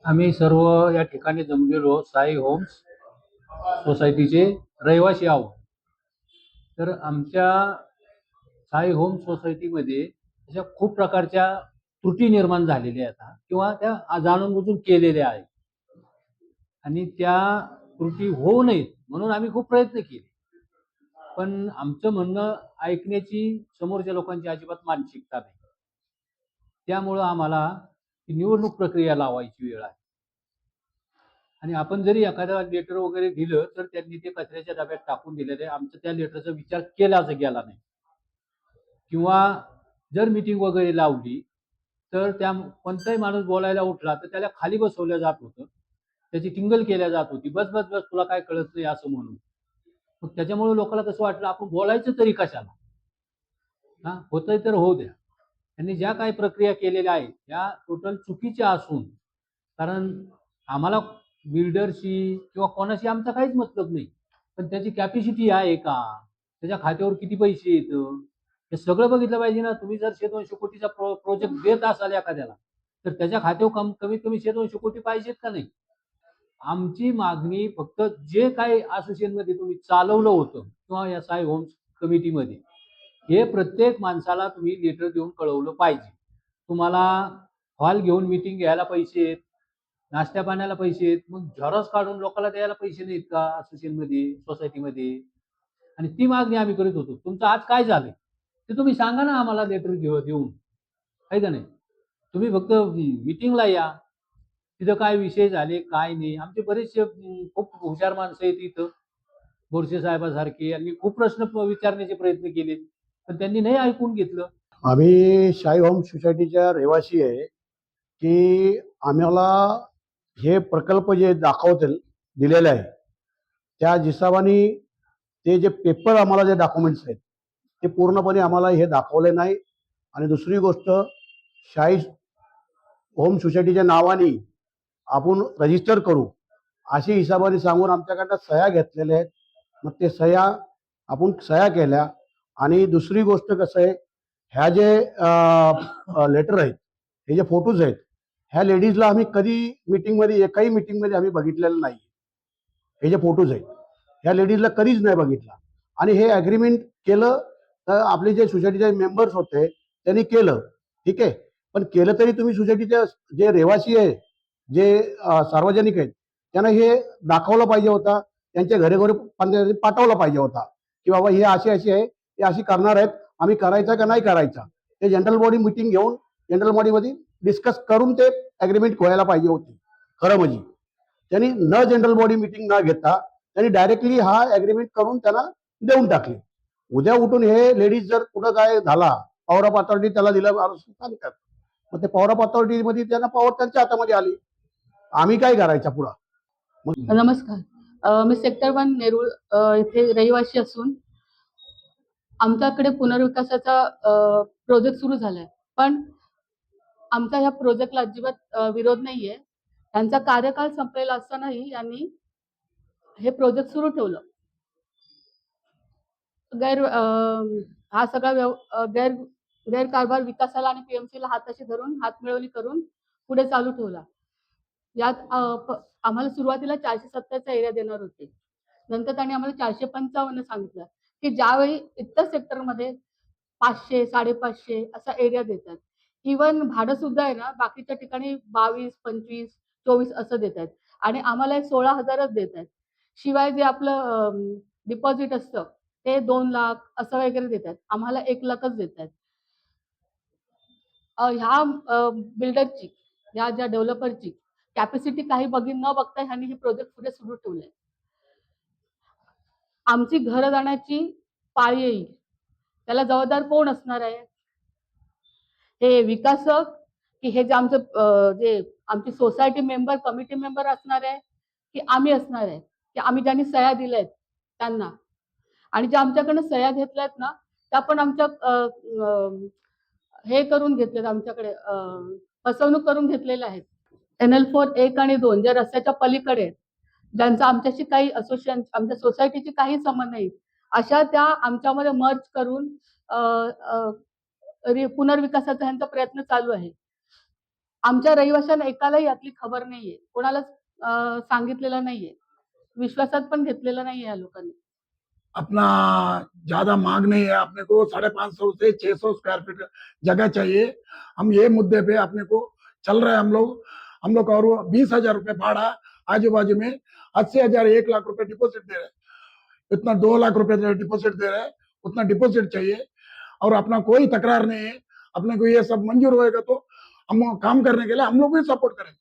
आम्ही सर्व या ठिकाणी जमलेलो साई होम्स सोसायटीचे रहिवासी आहोत. तर आमच्या साई होम सोसायटीमध्ये अशा खूप प्रकारच्या त्रुटी निर्माण झालेल्या आहेत किंवा त्या जाणून-बुजून केलेल्या आहेत आणि त्या त्रुटी होऊ नयेत म्हणून आम्ही खूप प्रयत्न केले. पण आमचं म्हणणं ऐकण्याची समोरच्या लोकांची अजिबात मानसिकता नाही. त्यामुळं आम्हाला ती निवडणूक प्रक्रिया लावायची वेळ आहे. आणि आपण जरी एखादा लेटर वगैरे दिलं तर त्यांनी ते कचऱ्याच्या डब्यात टाकून दिलेलं आहे. आमचा त्या लेटरचा विचार केलाच गेला नाही. किंवा जर मीटिंग वगैरे लावली तर त्या कोणताही माणूस बोलायला उठला तर त्याला खाली बसवलं जात होतं. त्याची टिंगल केल्या जात होती. "बस, बस, बस तुला काय कळत नाही" असं म्हणून. मग त्याच्यामुळे लोकांना कसं वाटलं आपण बोलायचं तरी कशाला? हां, होतंय तर होऊ द्या. त्यांनी ज्या काही प्रक्रिया केलेल्या आहेत त्या टोटल चुकीच्या असून कारण आम्हाला बिल्डरशी किंवा कोणाशी आमचा काहीच मतलब नाही. पण त्याची कॅपॅसिटी आहे का? त्याच्या खात्यावर किती पैसे येतं? हे सगळं बघितलं पाहिजे ना. तुम्ही जर 100-200 कोटीचा प्रोजेक्ट देत असाल एखाद्याला, तर त्याच्या खात्यावर कमीत कमी 100-200 कोटी पाहिजेत का नाही? आमची मागणी फक्त जे काही असोसिएशनमध्ये तुम्ही चालवलं होतं किंवा एस-आय होम्स कमिटीमध्ये, हे प्रत्येक माणसाला तुम्ही लेटर देऊन कळवलं पाहिजे. तुम्हाला हॉल घेऊन मीटिंग घ्यायला पैसे आहेत, नाश्त्या पाण्याला पैसे आहेत, मग झेरॉक्स काढून लोकांना द्यायला पैसे नाहीत का असोसिएशनमध्ये, सोसायटीमध्ये? आणि ती मागणी आम्ही करीत होतो. तुमचं आज काय झालंय? ते तुम्ही सांगा ना आम्हाला लेटर देऊन. आहे का नाही? तुम्ही फक्त मीटिंगला या. तिथं काय विषय झाले, काय नाही. आमचे बरेचसे खूप हुशार माणसं आहेत इथं. बोरसे साहेबासारखे यांनी खूप प्रश्न विचारण्याचे प्रयत्न केले. पण त्यांनी नाही ऐकून घेतलं. आम्ही शाई होम सोसायटीच्या रहिवासी आहे की आम्हाला हे प्रकल्प जे दाखवतील दिलेले आहे त्या हिशोबाने ते जे पेपर आम्हाला जे डॉक्युमेंट्स आहेत ते पूर्णपणे आम्हाला हे दाखवले नाही. आणि दुसरी गोष्ट शाई होम सोसायटीच्या नावाने आपण रजिस्टर करू अशी हिशोबाने सांगून आमच्याकडनं सह्या घेतलेल्या आहेत. मग ते सह्या आपण सह्या केल्या. आणि दुसरी गोष्ट कसं आहे ह्या जे लेटर आहेत हे जे फोटोज आहेत ह्या लेडीजला आम्ही कधी मीटिंगमध्ये एकाही मीटिंगमध्ये आम्ही बघितलेलं नाही. हे जे फोटोज आहेत ह्या लेडीजला कधीच नाही बघितला. आणि हे ॲग्रीमेंट केलं तर आपले जे सोसायटीचे मेंबर्स होते त्यांनी केलं ठीक आहे. पण केलं तरी तुम्ही सोसायटीचे जे रहिवासी आहे जे सार्वजनिक आहेत त्यांना हे दाखवलं पाहिजे होता. त्यांच्या घरी पाठवलं पाहिजे होता की बाबा हे अशी अशी आहे हे अशी करणार आहेत आम्ही करायचा का नाही करायचा. ते जनरल बॉडी मीटिंग घेऊन जनरल बॉडीमध्ये डिस्कस करून ते ॲग्रीमेंट व्हायला पाहिजे होती. खरं म्हणजे त्यांनी न जनरल बॉडी मीटिंग न घेता त्यांनी डायरेक्टली हा ॲग्रीमेंट करून त्यांना देऊन टाकले. उद्या उठून हे लेडीज जर कुठं काय झाला पॉवर ऑफ अथॉरिटी त्याला दिलं सांगतात. मग ते पॉवर ऑफ अथॉरिटीमध्ये त्यांना पॉवर त्यांच्या हातामध्ये आली. आम्ही काय करायचं पुढं? नमस्कार. मी सेक्टर 1 नेरूळ इथे रहिवासी असून आमच्याकडे पुनर्विकासाचा प्रोजेक्ट सुरू झालाय. पण आमचा ह्या प्रोजेक्टला अजिबात विरोध नाहीये. त्यांचा कार्यकाळ संपलेला असतानाही यांनी हे प्रोजेक्ट सुरू ठेवलं. हा सगळा गैरकारभार विकासाला आणि पीएमसीला हाताशी धरून हातमिळवणी करून पुढे चालू ठेवला. यात आम्हाला सुरुवातीला 470चा एरिया देणार होते. नंतर त्यांनी आम्हाला 455 सांगितलं की ज्यावेळी इतर सेक्टरमध्ये 500, 550 असा एरिया देतात. इव्हन भाडं सुद्धा आहे ना बाकीच्या ठिकाणी 22, 25, 24 असं देतात आणि आम्हाला 16,000च देत आहेत. शिवाय जे आपलं डिपॉझिट असतं ते 2 लाख असं वगैरे देतात. आम्हाला 1 लाखच देत आहेत. ह्या बिल्डरची या ज्या डेव्हलपरची कॅपॅसिटी काही न बघता ह्यांनी हे प्रोजेक्ट पुढे सुरू ठेवलंय. आमची घरं जाण्याची पाळी येईल त्याला जबाबदार कोण असणार आहे? हे विकासक की हे जे आमची सोसायटी मेंबर कमिटी मेंबर असणार आहे की आम्ही असणार आहे की आम्ही ज्यांनी सह्या दिल्यात त्यांना. आणि ज्या आमच्याकडनं सह्या घेतल्यात ना त्या पण आमच्या हे करून घेतलेत आमच्याकडे फसवणूक करून घेतलेल्या आहेत. NL4 1 आणि 2 ज्या रस्त्याच्या पलीकडे आहेत, ज्यांचा आमच्याशी काही असोसिएशन आमच्या सोसायटीची काही संबंध नाही अशा त्या आमच्यामध्ये मर्ज करून पुनर्विकासाचा ह्यांचा प्रयत्न चालू आहे. आमच्या रहिवाशांना एकालाही यातली खबर नाहीये, कोणालाच सांगितलेलं नाहीये, विश्वासात पण घेतलेलं नाहीये या लोकांनी. अपना ज्यादा मांग नहीं है, अपने को 550 से 600 स्क्वायर फीट जगह चाहिए। हम ये मुद्दे पे अपने को चल रहे हैं हम लोग और 20,000 रुपए भाड़ा आजू बाजू में 80,000 1 लाख रुपए डिपॉजिट दे रहे हैं, इतना 2 लाख रुपए डिपॉजिट दे रहे हैं, उतना डिपॉजिट चाहिए और अपना कोई तकरार नहीं है। अपने को ये सब मंजूर होएगा तो हम काम करने के लिए हम लोग भी सपोर्ट करेंगे।